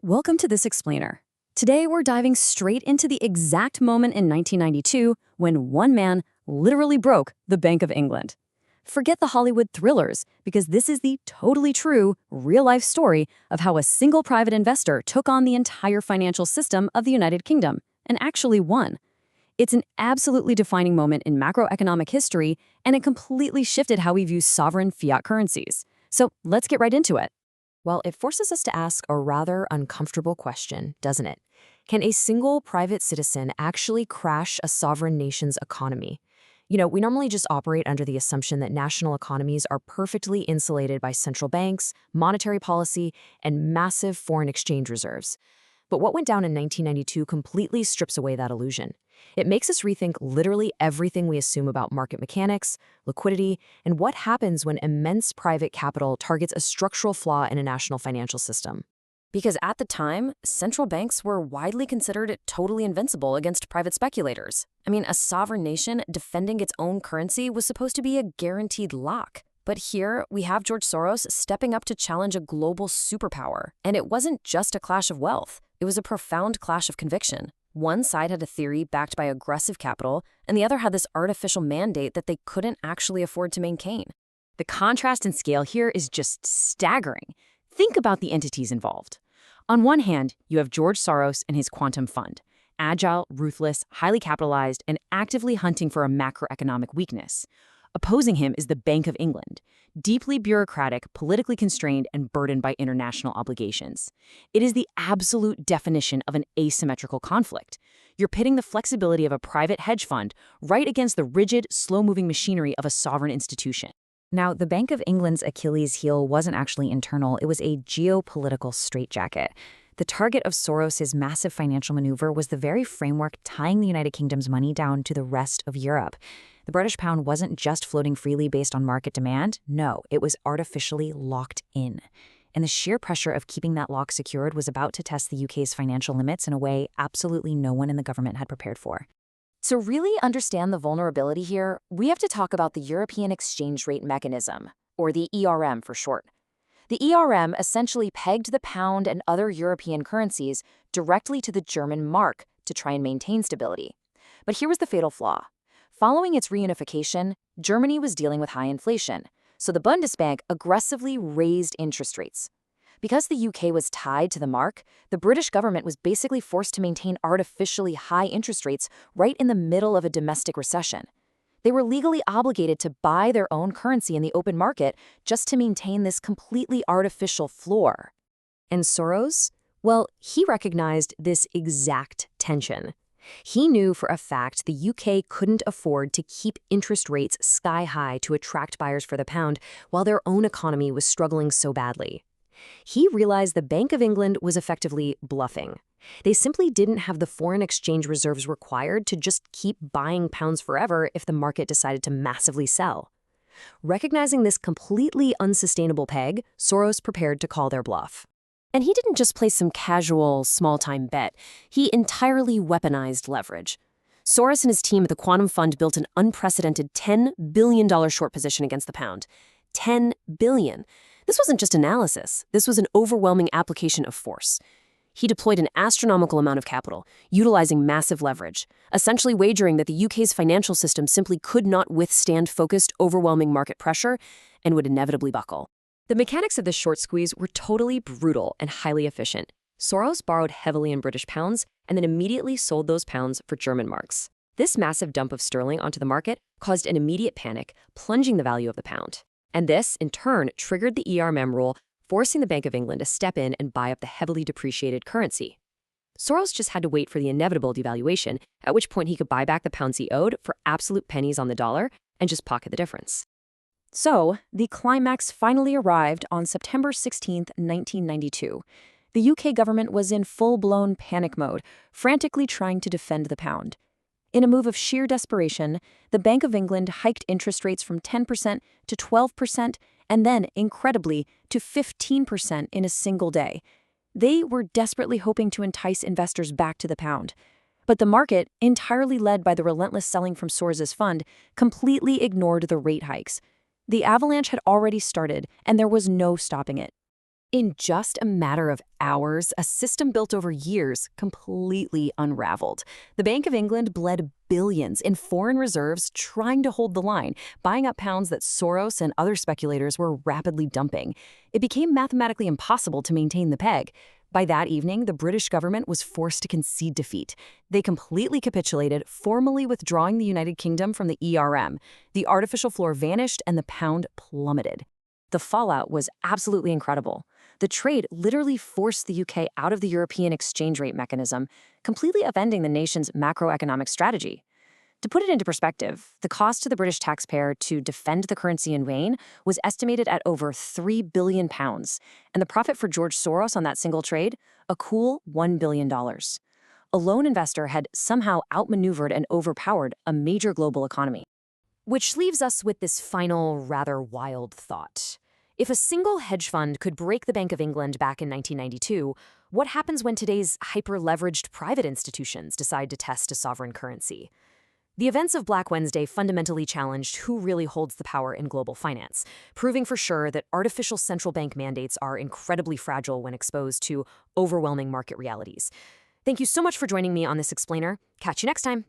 Welcome to This Explainer. Today we're diving straight into the exact moment in 1992 when one man literally broke the Bank of England. Forget the Hollywood thrillers, because this is the totally true, real-life story of how a single private investor took on the entire financial system of the United Kingdom and actually won. It's an absolutely defining moment in macroeconomic history, and it completely shifted how we view sovereign fiat currencies. So let's get right into it. Well, it forces us to ask a rather uncomfortable question, doesn't it? Can a single private citizen actually crash a sovereign nation's economy? We normally just operate under the assumption that national economies are perfectly insulated by central banks, monetary policy, and massive foreign exchange reserves. But what went down in 1992 completely strips away that illusion. It makes us rethink literally everything we assume about market mechanics, liquidity, and what happens when immense private capital targets a structural flaw in a national financial system. Because at the time, central banks were widely considered totally invincible against private speculators. A sovereign nation defending its own currency was supposed to be a guaranteed lock. But here, we have George Soros stepping up to challenge a global superpower. And it wasn't just a clash of wealth. It was a profound clash of conviction. One side had a theory backed by aggressive capital, and the other had this artificial mandate that they couldn't actually afford to maintain. The contrast in scale here is just staggering. Think about the entities involved. On one hand, you have George Soros and his quantum fund, agile, ruthless, highly capitalized, and actively hunting for a macroeconomic weakness. Opposing him is the Bank of England, deeply bureaucratic, politically constrained, and burdened by international obligations. It is the absolute definition of an asymmetrical conflict. You're pitting the flexibility of a private hedge fund right against the rigid, slow-moving machinery of a sovereign institution. Now, the Bank of England's Achilles heel wasn't actually internal, it was a geopolitical straitjacket. The target of Soros' massive financial maneuver was the very framework tying the United Kingdom's money down to the rest of Europe. The British pound wasn't just floating freely based on market demand. No, it was artificially locked in. And the sheer pressure of keeping that lock secured was about to test the UK's financial limits in a way absolutely no one in the government had prepared for. To really understand the vulnerability here, we have to talk about the European Exchange Rate Mechanism, or the ERM for short. The ERM essentially pegged the pound and other European currencies directly to the German mark to try and maintain stability. But here was the fatal flaw. Following its reunification, Germany was dealing with high inflation, so the Bundesbank aggressively raised interest rates. Because the UK was tied to the mark, the British government was basically forced to maintain artificially high interest rates right in the middle of a domestic recession. They were legally obligated to buy their own currency in the open market just to maintain this completely artificial floor. And Soros? Well, he recognized this exact tension. He knew for a fact the UK couldn't afford to keep interest rates sky high to attract buyers for the pound while their own economy was struggling so badly. He realized the Bank of England was effectively bluffing. They simply didn't have the foreign exchange reserves required to just keep buying pounds forever if the market decided to massively sell. Recognizing this completely unsustainable peg, Soros prepared to call their bluff. And he didn't just place some casual, small-time bet. He entirely weaponized leverage. Soros and his team at the Quantum Fund built an unprecedented $10 billion short position against the pound. $10 billion. This wasn't just analysis. This was an overwhelming application of force. He deployed an astronomical amount of capital, utilizing massive leverage, essentially wagering that the UK's financial system simply could not withstand focused, overwhelming market pressure and would inevitably buckle. The mechanics of this short squeeze were totally brutal and highly efficient. Soros borrowed heavily in British pounds and then immediately sold those pounds for German marks. This massive dump of sterling onto the market caused an immediate panic, plunging the value of the pound. And this, in turn, triggered the ERM rule, forcing the Bank of England to step in and buy up the heavily depreciated currency. Soros just had to wait for the inevitable devaluation, at which point he could buy back the pounds he owed for absolute pennies on the dollar and just pocket the difference. So, the climax finally arrived on September 16, 1992. The UK government was in full-blown panic mode, frantically trying to defend the pound. In a move of sheer desperation, the Bank of England hiked interest rates from 10% to 12% and then, incredibly, to 15% in a single day. They were desperately hoping to entice investors back to the pound. But the market, entirely led by the relentless selling from Soros' fund, completely ignored the rate hikes. The avalanche had already started, and there was no stopping it. In just a matter of hours, a system built over years completely unraveled. The Bank of England bled billions in foreign reserves trying to hold the line, buying up pounds that Soros and other speculators were rapidly dumping. It became mathematically impossible to maintain the peg. By that evening, the British government was forced to concede defeat. They completely capitulated, formally withdrawing the United Kingdom from the ERM. The artificial floor vanished and the pound plummeted. The fallout was absolutely incredible. The trade literally forced the UK out of the European exchange rate mechanism, completely upending the nation's macroeconomic strategy. To put it into perspective, the cost to the British taxpayer to defend the currency in vain was estimated at over £3 billion, and the profit for George Soros on that single trade, a cool $1 billion. A lone investor had somehow outmaneuvered and overpowered a major global economy. Which leaves us with this final, rather wild thought. If a single hedge fund could break the Bank of England back in 1992, what happens when today's hyper-leveraged private institutions decide to test a sovereign currency? The events of Black Wednesday fundamentally challenged who really holds the power in global finance, proving for sure that artificial central bank mandates are incredibly fragile when exposed to overwhelming market realities. Thank you so much for joining me on this explainer. Catch you next time.